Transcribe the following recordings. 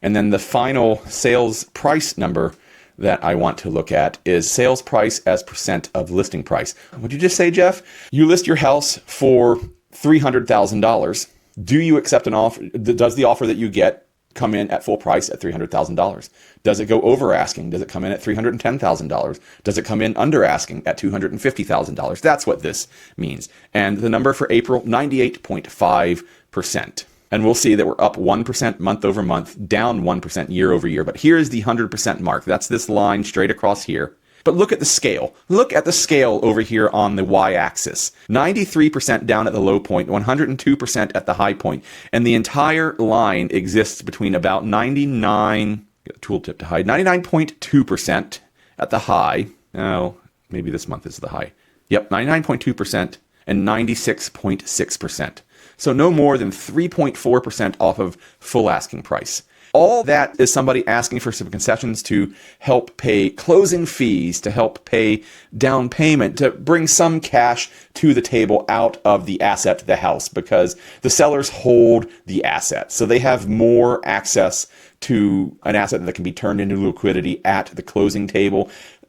And then the final sales price number that I want to look at is sales price as percent of listing price. What'd you just say, Geoff? You list your house for $300,000. Do you accept an offer? Does the offer that you get come in at full price at $300,000? Does it go over asking? Does it come in at $310,000? Does it come in under asking at $250,000? That's what this means. And the number for April, 98.5%. And we'll see that we're up 1% month over month, down 1% year over year. But here is the 100% mark. That's this line straight across here. But look at the scale. Look at the scale over here on the y-axis. 93% down at the low point, 102% at the high point. And the entire line exists between about 99.2% at the high. Oh, maybe this month is the high. Yep, 99.2% and 96.6%. So no more than 3.4% off of full asking price. All that is somebody asking for some concessions to help pay closing fees, to help pay down payment, to bring some cash to the table out of the asset, the house, because the sellers hold the asset. So they have more access to an asset that can be turned into liquidity at the closing table.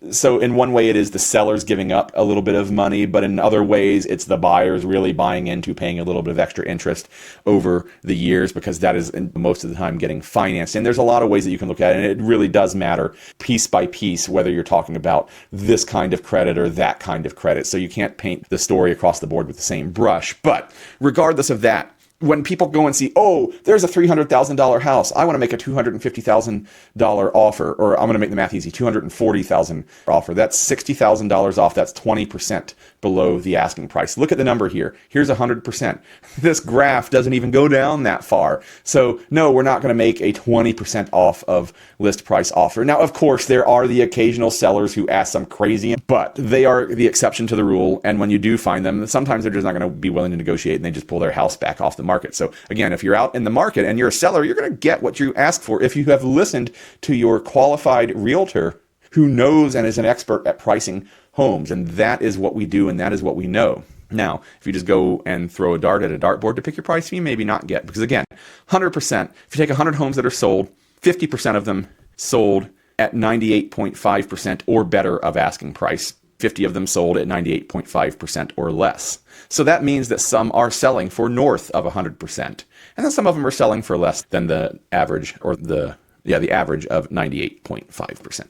So in one way, it is the sellers giving up a little bit of money, but in other ways, it's the buyers really buying into paying a little bit of extra interest over the years, because that is most of the time getting financed. And there's a lot of ways that you can look at it, and it really does matter piece by piece whether you're talking about this kind of credit or that kind of credit. So you can't paint the story across the board with the same brush. But regardless of that, when people go and see, oh, there's a $300,000 house, I want to make a $250,000 offer, or I'm going to make the math easy, $240,000 offer. That's $60,000 off. That's 20% below the asking price. Look at the number here. Here's 100%. This graph doesn't even go down that far. So no, we're not going to make a 20% off of list price offer. Now, of course, there are the occasional sellers who ask some crazy, but they are the exception to the rule. And when you do find them, sometimes they're just not going to be willing to negotiate, and they just pull their house back off the market. So again, if you're out in the market and you're a seller, you're going to get what you ask for if you have listened to your qualified realtor who knows and is an expert at pricing homes. And that is what we do, and that is what we know. Now, if you just go and throw a dart at a dartboard to pick your price, you maybe not get, because again, 100%, if you take 100 homes that are sold, 50% of them sold at 98.5% or better of asking price. 50 of them sold at 98.5% or less. So that means that some are selling for north of 100%. And then some of them are selling for less than the average, or the average of 98.5%.